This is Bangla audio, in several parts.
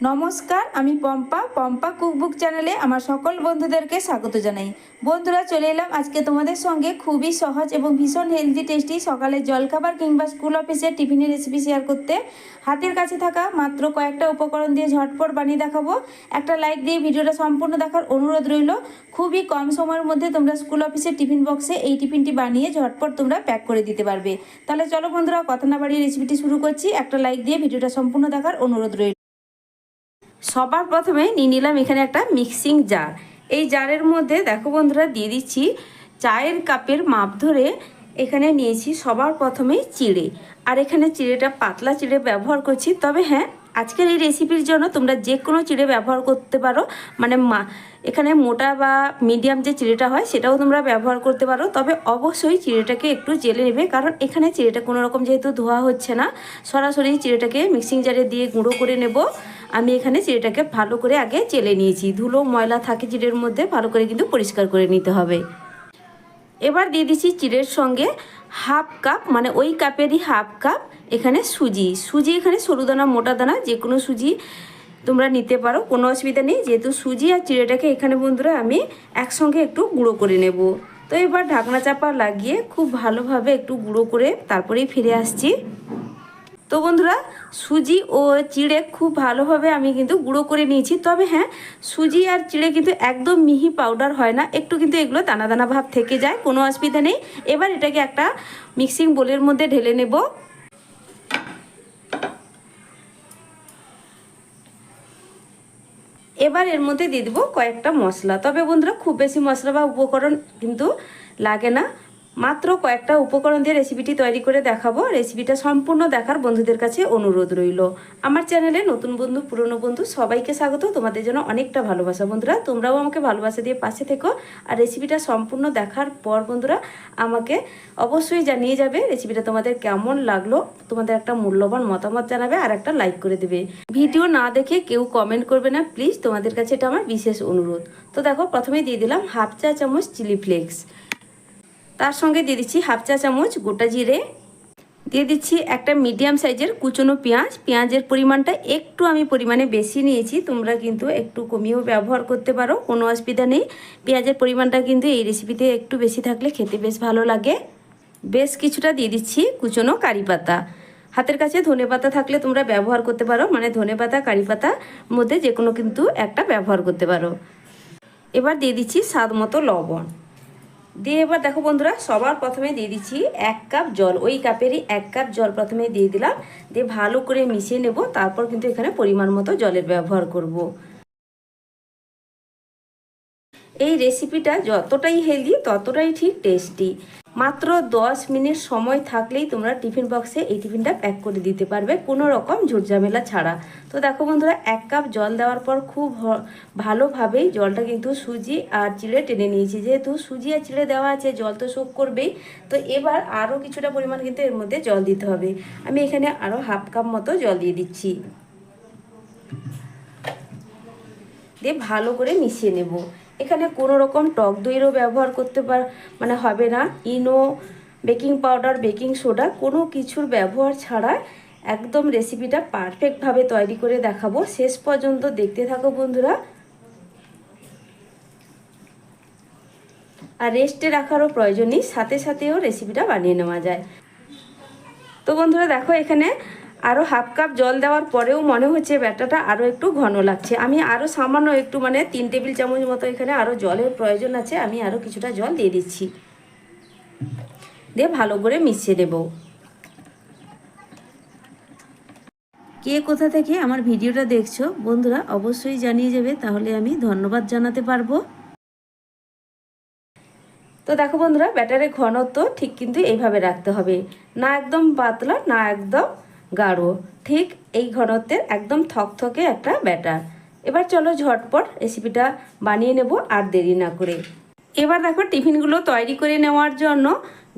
নমস্কার, আমি পম্পা কুকবুক চ্যানেলে আমার সকল বন্ধুদেরকে স্বাগত জানাই। বন্ধুরা, চলে এলাম আজকে তোমাদের সঙ্গে খুবই সহজ এবং ভীষণ হেলদি টেস্টি সকালে জলখাবার কিংবা স্কুল অফিসে টিফিনের রেসিপি শেয়ার করতে। হাতের কাছে থাকা মাত্র কয়েকটা উপকরণ দিয়ে ঝটপট বানিয়ে দেখাবো। একটা লাইক দিয়ে ভিডিওটা সম্পূর্ণ দেখার অনুরোধ রইল। খুবই কম সময়ের মধ্যে তোমরা স্কুল অফিসের টিফিন বক্সে এই টিফিনটি বানিয়ে ঝটপট তোমরা প্যাক করে দিতে পারবে। তাহলে চলো বন্ধুরা, কথা না বাড়িয়ে রেসিপিটি শুরু করছি। একটা লাইক দিয়ে ভিডিওটা সম্পূর্ণ দেখার অনুরোধ রইল। সবার প্রথমে নিয়ে নিলাম এখানে একটা মিক্সিং জার। এই জারের মধ্যে দেখো বন্ধুরা, দিয়ে দিচ্ছি চায়ের কাপের মাপ ধরে এখানে নিয়েছি সবার প্রথমেই চিড়ে। আর এখানে চিড়েটা পাতলা চিড়ে ব্যবহার করছি। তবে হ্যাঁ, আজকের এই রেসিপির জন্য তোমরা যে কোনো চিড়ে ব্যবহার করতে পারো। মানে এখানে মোটা বা মিডিয়াম যে চিড়েটা হয় সেটাও তোমরা ব্যবহার করতে পারো। তবে অবশ্যই চিড়েটাকে একটু জেলে নেবে, কারণ এখানে চিড়েটা কোনো রকম যেহেতু ধোয়া হচ্ছে না, সরাসরি চিড়েটাকে মিক্সিং জারে দিয়ে গুঁড়ো করে নেব। আমি এখানে চিড়েটাকে ভালো করে আগে চেলে নিয়েছি। ধুলো ময়লা থাকে চিড়ের মধ্যে, ভালো করে কিন্তু পরিষ্কার করে নিতে হবে। এবার দিয়ে দিচ্ছি চিড়ের সঙ্গে হাফ কাপ, মানে ওই কাপেরই হাফ কাপ এখানে সুজি এখানে সরু দানা মোটা দানা যে কোনো সুজি তোমরা নিতে পারো, কোনো অসুবিধা নেই। যেহেতু সুজি আর চিড়েটাকে এখানে বন্ধুরা আমি একসঙ্গে একটু গুঁড়ো করে নেব। তো এবার ঢাকনা চাপা লাগিয়ে খুব ভালোভাবে একটু গুঁড়ো করে তারপরেই ফিরে আসছি। তো বন্ধুরা, সুজি ও চিড়ে খুব ভালোভাবে আমি কিন্তু গুঁড়ো করে নিয়েছি। তবে হ্যাঁ, সুজি আর চিড়ে কিন্তু একদম মিহি পাউডার হয় না, একটু কিন্তু এগুলো দানা দানা ভাব থেকে যায়, কোনো অসুবিধা নেই। এবার এটাকে একটা মিক্সিং বোলের মধ্যে ঢেলে নেব। এবার এর মধ্যে দিয়ে দেবো কয়েকটা মশলা। তবে বন্ধুরা, খুব বেশি মশলা বা উপকরণ কিন্তু লাগে না, মাত্র কয়েকটা উপকরণ দিয়ে রেসিপিটি তৈরি করে দেখাবো। রেসিপিটা সম্পূর্ণ দেখার বন্ধুদের কাছে অনুরোধ রইল। আমার চ্যানেলে নতুন বন্ধু পুরনো বন্ধু সবাইকে স্বাগত। তোমাদের জন্য অনেকটা ভালোবাসা। বন্ধুরা, তোমরাও আমাকে ভালোবাসা দিয়ে পাশে থেকো। আর রেসিপিটা সম্পূর্ণ দেখার পর বন্ধুরা আমাকে অবশ্যই জানিয়ে যাবে রেসিপিটা তোমাদের কেমন লাগলো। তোমাদের একটা মূল্যবান মতামত জানাবে আর একটা লাইক করে দেবে। ভিডিও না দেখে কেউ কমেন্ট করবে না প্লিজ, তোমাদের কাছে এটা আমার বিশেষ অনুরোধ। তো দেখো, প্রথমে দিয়ে দিলাম হাফ চা চামচ চিলি ফ্লেক্স, তার সঙ্গে দিয়ে দিচ্ছি হাফ চা চামচ গোটা জিরে, দিয়ে দিচ্ছি একটা মিডিয়াম সাইজের কুচনো পেঁয়াজ। পেঁয়াজের পরিমাণটা একটু আমি পরিমাণে বেশি নিয়েছি, তোমরা কিন্তু একটু কমিয়েও ব্যবহার করতে পারো, কোনো অসুবিধা নেই। পেঁয়াজের পরিমাণটা কিন্তু এই রেসিপিতে একটু বেশি থাকলে খেতে বেশ ভালো লাগে। বেশ কিছুটা দিয়ে দিচ্ছি কুচনো কারি পাতা। হাতের কাছে ধনে পাতা থাকলে তোমরা ব্যবহার করতে পারো, মানে ধনে পাতা কারি পাতার মধ্যে যে কোনো কিন্তু একটা ব্যবহার করতে পারো। এবার দিয়ে দিচ্ছি স্বাদ মতো লবণ দিয়ে। এবার দেখো বন্ধুরা, সবার প্রথমে দিয়ে দিচ্ছি 1 কাপ জল। ওই কাপেরই 1 কাপ জল প্রথমে দিয়ে দিলাম, দিয়ে ভালো করে মিশিয়ে নেব। তারপর কিন্তু এখানে পরিমাণ মতো জলের ব্যবহার করব। এই রেসিপিটা যতটাই হেলদি ততটাই ঠিক টেস্টি। মাত্র 10 মিনিট সময় থাকলেই তোমরা টিফিন বক্সে এই টিফিনটা প্যাক করে দিতে পারবে, কোনো রকম ঝুটঝামেলা ছাড়া। তো দেখো বন্ধুরা, 1 কাপ জল দেওয়ার পর খুব ভালোভাবেই জলটা কিন্তু সুজি আর চিড়ে টেনে নিয়েছি। যেহেতু সুজি আর চিড়ে দেওয়া আছে, জল তো শোক করবেই। তো এবার আরও কিছুটা পরিমাণ কিন্তু এর মধ্যে জল দিতে হবে। আমি এখানে আরও হাফ কাপ মতো জল দিয়ে দিচ্ছি, দিয়ে ভালো করে মিশিয়ে নেব। এখানে কোনো রকম টক দইয়েরও ব্যবহার করতে মানে হবে না। ইনো, বেকিং পাউডার, বেকিং সোডা কোনো কিছুর ব্যবহার ছাড়া একদম রেসিপিটা পারফেক্টভাবে তৈরি করে দেখাবো। শেষ পর্যন্ত দেখতে থাকো বন্ধুরা। আর রেস্টে রাখারও প্রয়োজন নেই, সাথে সাথেও রেসিপিটা বানিয়ে নেওয়া যায়। তো বন্ধুরা দেখো, এখানে আরও হাফ কাপ জল দেওয়ার পরেও মনে হচ্ছে ব্যাটাটা আরও একটু ঘন লাগছে। আমি আরও সামান্য একটু, মানে 3 টেবিল চামচ মতো এখানে আরও জলের প্রয়োজন আছে। আমি আরও কিছুটা জল দিয়ে দিচ্ছি, দিয়ে ভালো করে মিশিয়ে দেব। কে কোথা থেকে আমার ভিডিওটা দেখছো বন্ধুরা অবশ্যই জানিয়ে যাবে, তাহলে আমি ধন্যবাদ জানাতে পারবো। তো দেখো বন্ধুরা, ব্যাটারের ঘনত্ব ঠিক কিন্তু এইভাবে রাখতে হবে, না একদম পাতলা না একদম গাঢ়, ঠিক এই ঘনত্বের একদম থকথকে একটা ব্যাটার। এবার চলো ঝটপট রেসিপিটা বানিয়ে নেব আর দেরি না করে। এবার দেখো, টিফিনগুলো তৈরি করে নেওয়ার জন্য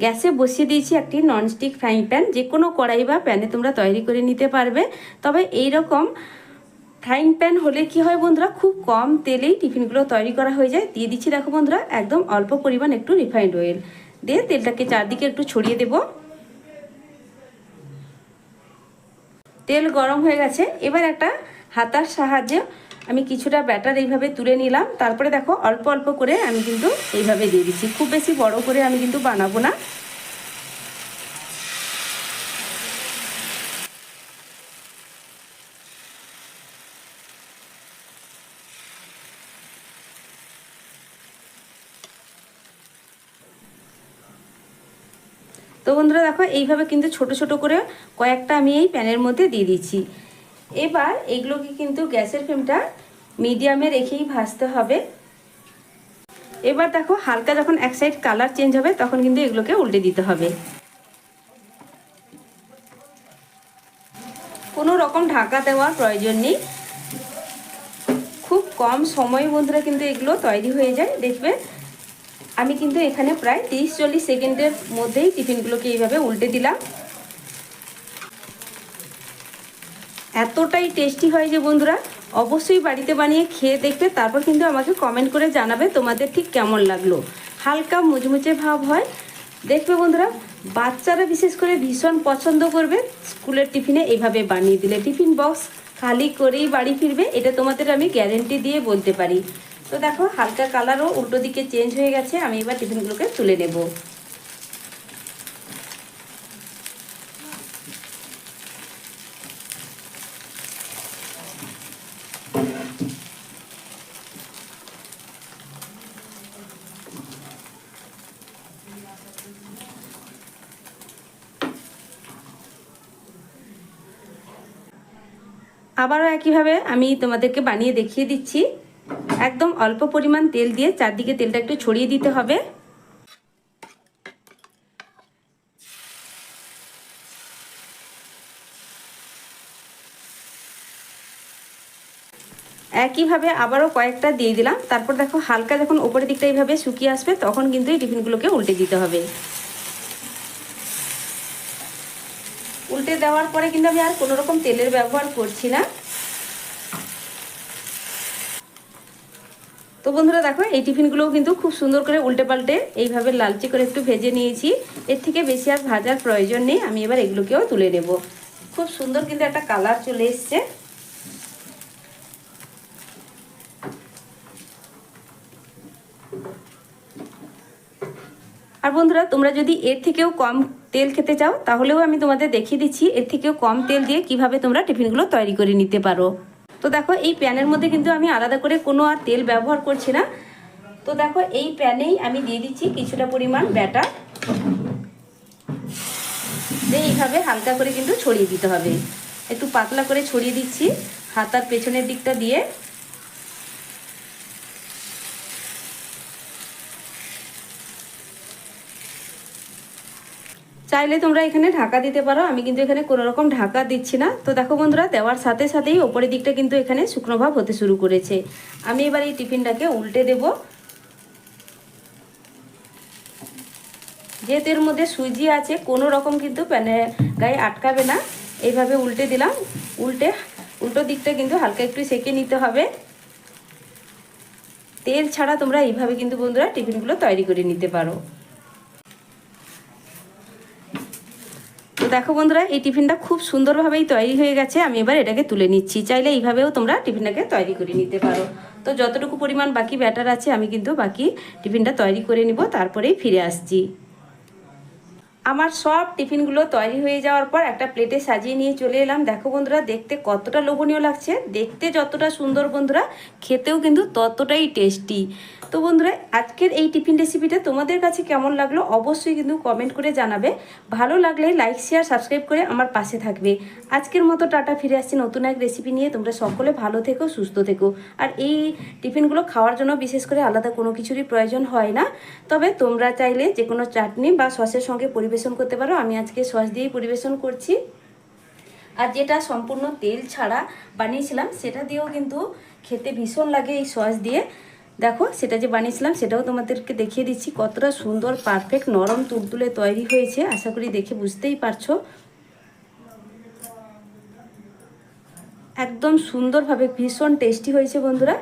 গ্যাসে বসিয়ে দিয়েছি একটি ননস্টিক ফ্রাইং প্যান। যে কোনো কড়াই বা প্যানে তোমরা তৈরি করে নিতে পারবে। তবে এই রকম ফ্রাইং প্যান হলে কি হয় বন্ধুরা, খুব কম তেলেই টিফিনগুলো তৈরি করা হয়ে যায়। দিয়ে দিচ্ছি দেখো বন্ধুরা, একদম অল্প পরিমাণ একটু রিফাইন্ড অয়েল দিয়ে তেলটাকে চারদিকে একটু ছড়িয়ে দেব। তেল গরম হয়ে গেছে, এবার একটা হাতার সাহায্যে আমি কিছুটা ব্যাটার এইভাবে তুলে নিলাম। তারপরে দেখো অল্প অল্প করে আমি কিন্তু এইভাবে দিয়ে দিচ্ছি, খুব বেশি বড় করে আমি কিন্তু বানাবো না। তো বন্ধুরা দেখো এইভাবে কিন্তু ছোট ছোট করে কয়েকটা আমি এই প্যানের মধ্যে দিয়ে দিচ্ছি। এবার এগুলোকে কিন্তু গ্যাসের ফ্লেমটা মিডিয়ামে রেখেই ভাজতে হবে। এবার দেখো হালকা যখন এক সাইড কালার চেঞ্জ হবে তখন কিন্তু এগুলোকে উল্টে দিতে হবে। কোনো রকম ঢাকা দেওয়ার প্রয়োজন নেই, খুব কম সময়ে বন্ধুরা কিন্তু এগুলো তৈরি হয়ে যায়। দেখবে আমি কিন্তু এখানে প্রায় 30-40 সেকেন্ডের মধ্যেই টিফিনগুলোকে এইভাবে উল্টে দিলাম। এতটাই টেস্টি হয় যে বন্ধুরা অবশ্যই বাড়িতে বানিয়ে খেয়ে দেখবে, তারপর কিন্তু আমাকে কমেন্ট করে জানাবে তোমাদের ঠিক কেমন লাগলো। হালকা মুচমুচে ভাব হয়, দেখবে বন্ধুরা বাচ্চারা বিশেষ করে ভীষণ পছন্দ করবে। স্কুলের টিফিনে এইভাবে বানিয়ে দিলে টিফিন বক্স খালি করেই বাড়ি ফিরবে, এটা তোমাদের আমি গ্যারেন্টি দিয়ে বলতে পারি। তো দেখো হালকা কালারও উল্টো দিকে চেঞ্জ হয়ে গেছে, আমি এবার টিফিনগুলোকে তুলে নেব। আবারও একইভাবে আমি তোমাদেরকে বানিয়ে দেখিয়ে দিচ্ছি। একদম অল্প পরিমাণ তেল দিয়ে চারদিকে তেলটা একটু ছড়িয়ে দিতে হবে। একইভাবে আবারও কয়েকটা দিয়ে দিলাম। তারপর দেখো হালকা যখন উপরের দিকটা এইভাবে শুকিয়ে আসবে তখন কিন্তু এই টিফিনগুলোকে উল্টে দিতে হবে। উল্টে দেওয়ার পরে কিন্তু আমি আর কোনো রকম তেলের ব্যবহার করছি না। তো বন্ধুরা দেখো এই টিফিনগুলোও কিন্তু খুব সুন্দর করে উল্টে পাল্টে এইভাবে লালচে করে একটু ভেজে নিয়েছি। এর থেকে বেশি আর ভাজার প্রয়োজন নেই। আমি এবার এগুলোকেও তুলে নেব। খুব সুন্দর কিন্তু একটা কালার চলে এসছে। আর বন্ধুরা তোমরা যদি এর থেকেও কম তেল খেতে চাও তাহলেও আমি তোমাদের দেখিয়ে দিচ্ছি এর থেকেও কম তেল দিয়ে কিভাবে তোমরা টিফিনগুলো তৈরি করে নিতে পারো। তো দেখো এই প্যানের মধ্যে কিন্তু আমি আলাদা করে কোনো আর তেল ব্যবহার করছি না। তো দেখো এই প্যানেই আমি দিয়ে দিচ্ছি কিছুটা পরিমাণ ব্যাটার, দিয়ে এইভাবে হালকা করে কিন্তু ছড়িয়ে দিতে হবে। একটু পাতলা করে ছড়িয়ে দিচ্ছি হাতার পেছনের দিকটা দিয়ে। চাইলে তোমরা এখানে ঢাকা দিতে পারো, আমি কিন্তু এখানে কোনো রকম ঢাকা দিচ্ছি না। তো দেখো বন্ধুরা দেওয়ার সাথে সাথেই ওপরের দিকটা কিন্তু এখানে শুকনো ভাব হতে শুরু করেছে। আমি এবার এই টিফিনটাকে উল্টে দেব। যেহেতু এর মধ্যে সুজি আছে কোনো রকম কিন্তু প্যানের গায়ে আটকাবে না। এইভাবে উল্টে দিলাম। উল্টো দিকটা কিন্তু হালকা একটু সেঁকে নিতে হবে। তেল ছাড়া তোমরা এইভাবে কিন্তু বন্ধুরা টিফিনগুলো তৈরি করে নিতে পারো। তো দেখো বন্ধুরা এই টিফিনটা খুব সুন্দরভাবেই তৈরি হয়ে গেছে। আমি এবার এটাকে তুলে নিচ্ছি। চাইলে এইভাবেও তোমরা টিফিনটাকে তৈরি করে নিতে পারো। তো যতটুকু পরিমাণ বাকি ব্যাটার আছে আমি কিন্তু বাকি টিফিনটা তৈরি করে নিব, তারপরেই ফিরে আসছি। আমার সব টিফিনগুলো তৈরি হয়ে যাওয়ার পর একটা প্লেটে সাজিয়ে নিয়ে চলে এলাম। দেখো বন্ধুরা দেখতে কতটা লোভনীয় লাগছে, দেখতে যতটা সুন্দর বন্ধুরা খেতেও কিন্তু ততটাই টেস্টি। তো বন্ধুরা আজকের এই টিফিন রেসিপিটা তোমাদের কাছে কেমন লাগলো অবশ্যই কিন্তু কমেন্ট করে জানাবে। ভালো লাগলে লাইক শেয়ার সাবস্ক্রাইব করে আমার পাশে থাকবে। আজকের মতো টাটা, ফিরে আসছি নতুন এক রেসিপি নিয়ে। তোমরা সকলে ভালো থেকো, সুস্থ থেকো। আর এই টিফিনগুলো খাওয়ার জন্য বিশেষ করে আলাদা কোনো কিছুরই প্রয়োজন হয় না। তবে তোমরা চাইলে যে কোনো চাটনি বা সসের সঙ্গে পরিবেশন করতে পারো। আমি আজকে সস দিয়েই পরিবেশন করছি। আর যেটা সম্পূর্ণ তেল ছাড়া বানিয়েছিলাম সেটা দিয়েও কিন্তু খেতে ভীষণ লাগে এই সস দিয়ে। দেখো সেটা যে বানিয়েছিলাম সেটাও তোমাদেরকে দেখিয়ে দিচ্ছি কতটা সুন্দর পারফেক্ট নরম তুলতুলে তৈরি হয়েছে। আশা করি দেখে বুঝতেই পারছো। একদম সুন্দরভাবে ভীষণ টেস্টি হয়েছে বন্ধুরা।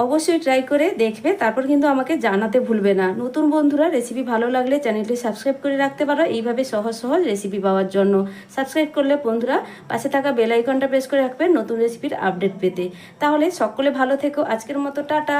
অবশ্যই ট্রাই করে দেখবে, তারপর কিন্তু আমাকে জানাতে ভুলবে না। নতুন বন্ধুরা রেসিপি ভালো লাগলে চ্যানেলটি সাবস্ক্রাইব করে রাখতে পারো এইভাবে সহজ সহজ রেসিপি পাওয়ার জন্য। সাবস্ক্রাইব করলে বন্ধুরা পাশে থাকা বেল আইকনটা প্রেস করে রাখবে নতুন রেসিপির আপডেট পেতে। তাহলে সকলে ভালো থেকো, আজকের মতো টাটা।